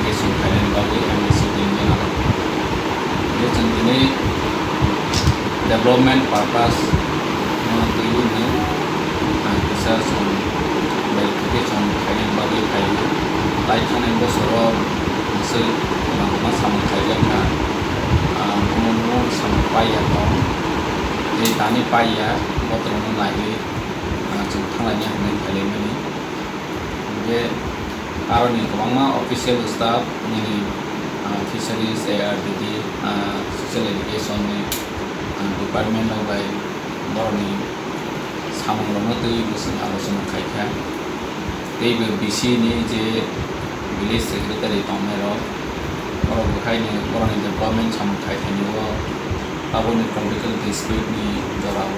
application खायनायनि बागै आं एसे बुंनो हागोन बे जों दिनै development purpose tuyuno bisa जों application खायनायनि बागै खायो थांनाय बोसोराव नोंसोर मा सामोन खायगोनखा गुबुन सामोन पाइया दं बे दानि पाइया बतरावनो नायै जों थांनायनि हानाय खालामनानै बे आरोनि गोबां अफिसियेल स्टाफ जोंनि फिसारिज ARDD ससियेल एडुकेशननि डिपार्टमेन्टाव बाय बर'नि सामोनल' दै बोसोन आल'सना खायखा दैबो बिसिनि जे भिलेज सेक्रेटारि दंनायाव बर' बेखायनो बर'नि डेभेलपमेन्ट सामोन खायथायनियाव गावनि पलिटिकल डिस्प्युटनि जराव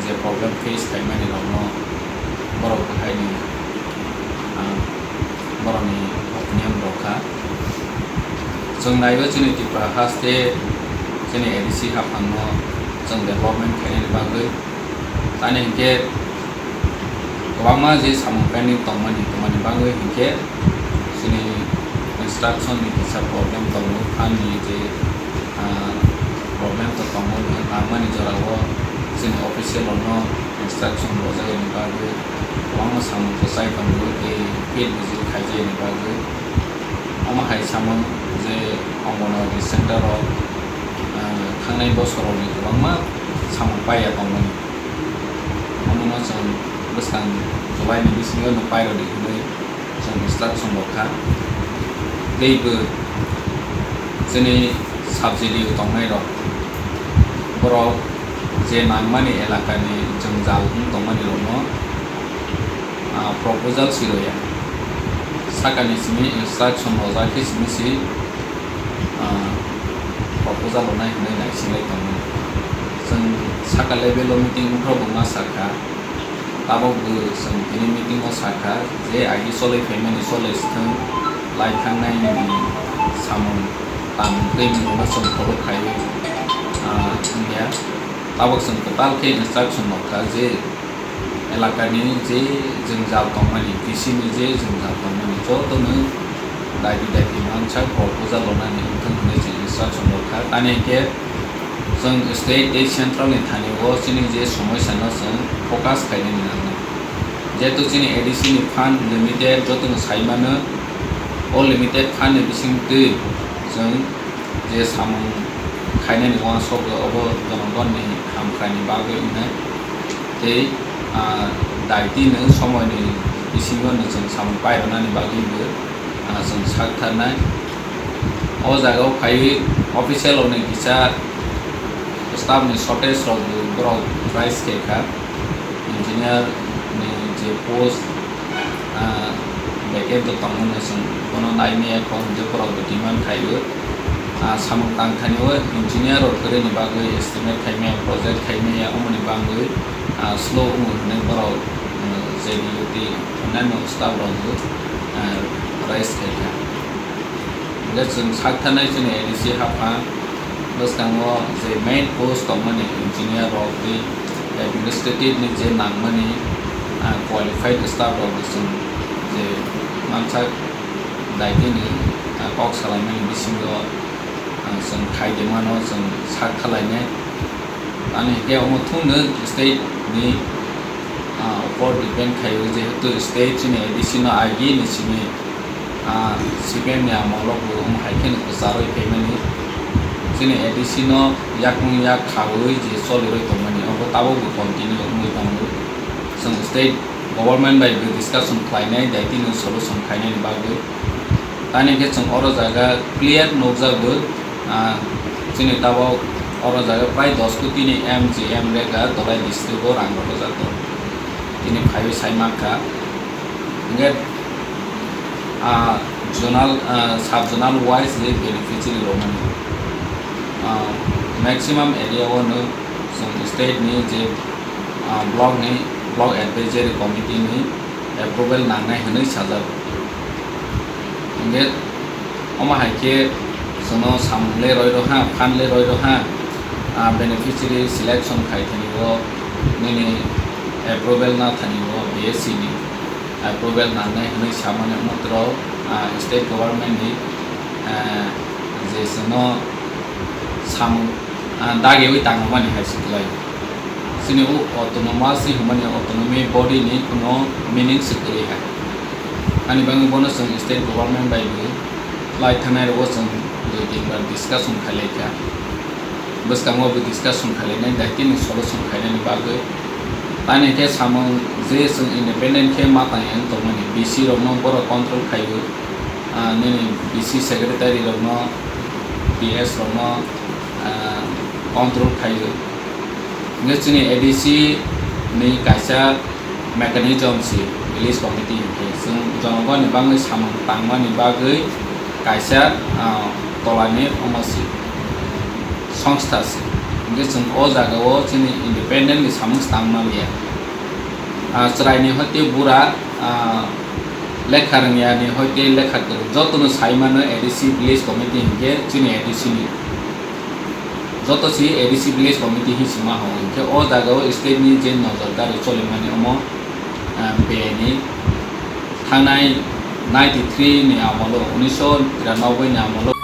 जे प्रब्लेम फेस खालामनायनि दङ बर' बेखायनो बर'नि अपिनियन दंखा जों नायबो जोंनि त्रिपुरा हास्टे जोंनि ADC हाफांनो जों डेभेलपमेन्ट खायनायनि बागै दानि हिंखे गोबां जे सामोन पेन्डिं दंमोन बागै हिंखे जोंनि इंस्ट्राक्शननि फिसा प्रब्लेम दङ फाननि जे प्रब्लेम दंमोन नामानि जराव जोंनि अफिसियेलावनो इंस्ट्राक्शन जायनि बागै गोबां सामोन फोसाय दङ बे फिल्ड भिजिट खायजायनि बागै अमाहाय सामोन जे अंगनवाड़ी सेन्टाराव थांनाय बोसोरावनि गोबां सामोन पाइया दंमोन अमाना जों बोसोरां जुलाइनि बिसिङावनो पाइर दिहुनै जों इंस्ट्राक्शन दंखा दैबो जोंनि साबसिडि दंनाय दं बर' जे नांमानि एलाकानि जों जालुं दंमानि दङ प्रपोजल सिरोया साकानि सिमी इंस्ट्राक्शन जाखि सिमिसि प्रपोजल होनाय होनाय नायसिंलाय दंमोन जों साका लेभेलाव मिटिंफ्रावबो मा साका दाबावबो जों दिनै मिटिङाव साका जे आइदि सलायफैनायनि सलायसिथों लायखांनायनि सामोन दैमोनबा जों खबर खायो जोंनिया दाबाव जों टटालखे इंस्ट्राक्शन दंखा जे एलाकानि जे जों जाल दंमानि बिसिनि जे जों जाल दंमानि ज'नो दायदि मानसा प्रपोजल होनानै होनाय जों इंस्ट्राक्शन दंखा दानि हिंखे जों स्टेट सेन्ट्रेलनि थानायाव जोंनि जे समस्यानो जों फकास खायनायनि नांगौ जेहेतु जोंनि ADCनि फान्ड लिमिटेड ज'नो साइमानो अनलिमिटेड फान्ड बिसिं दै जों जे सामोन खायनायनि नङा सब जनगणनि खामखायनि बागै होनाय दै दायदिनो समयनि बिसिङावनो जों सामोन पाइरनायनि बागैबो जों सागथारनाय अ जायगायाव फायो अफिसियेलावनो किसा स्टाफनि सर्टेज रावबो बर' प्राइस केखा इन्जिनियारनि जे पोस्ट बेकेन्ट दंमोन जों कोनो नायनि एखन हिन्जावफोरावबो डिमान्ड खायो सामोन टांखानिबो इन्जिनियार फोरोंनि बागै एस्टिमेट खायनाय प्रजेक्ट खायनाया अमनि बागै स्ल' होनाय बर' JDUT अन्यान्य स्टाफ रावबो प्राइस केखा जों सागथारनाय जोंनि ADC हाफा बोसोराव जे मेन पोस्ट दंमोन इन्जिनियार राव बे एडमिनिस्ट्रेटिभनि जे नांमानि क्वालिफाइड स्टाफ रावबो जों जे मानसा दायदिनो कक सालायनायनि बिसिङाव जों खायदोंमोन जों साग खालायनाय दानि हिंखे थुंनो स्टेटनि ऊपर डिपेंड खायो जेहेतु स्टेट जोंनि ADCनो आइगि निसिनि CPMनि आमलावबो हायखेन जारोय फैमानि जोंनि ADCनो याक खावै जे सलिरोय दंमानि अब ताबावबो कन्टिन्यू होनो दङ जों स्टेट गभर्नमेन्ट बायबो डिस्काशन खालायनाय दायदिनो सल्यूशन खायनायनि बागै दानि हिंखे जों अर जायगा क्लियर नोजाबो जोंनि ताबाव अर जायगा प्राय 10 कोटिनि MGM रेगा दलाय डिस्ट्रिक्टआव रां हरो जादों दिनै फाइव साइमाखा हिंखे जोनाल साब जोनाल वाइज जे बेनिफिशियरि दंमोन मैक्सिमम एरियायावनो जों स्टेटनि जे ब्लक एडवाइजरी कमिटिनि एप्रुवेल नांनाय होनाय साजाब हिंखे अमाहायखे जोंनो सामले रय रहा फानले रय रहा बेनिफिशियरि सिलेक्शन खायथानियाव नैनि एप्रुवेल ना थानियाव BSc नि एप्रुवेल नांनाय होनाय सामान्य मात्र state government ni je sono samung dage wi tang mani hai siklai sini autonomous humani autonomy body ni kuno meaning sikri hai ani bang bonus state government by ni lai thanai ro song do tingbar discussion khale ka bas kamo bi discussion khale nai da tin solution khale ni bagai tani ke samung je song independent ke mata yang to mani bc ro no boro control khaibu ni bc secretary ro no ps ro no control khaibu ngesini adc ni kaisa mechanism si release committee ke sung jangwa ni bangai samung tangma ni bagai kaisa tolane omasi সংস্থা আছে ngesung o jaga o chini independent ni samung tangma liya chrai ni hote bura lekha rangya ni hote lekha kar jotono saimano adc village committee ke chini adc ni joto si adc village committee hi sima ho ke o jaga o state ni je nozardar chole mani omo be ni thanai 93 ni amolo 1993 ni amolo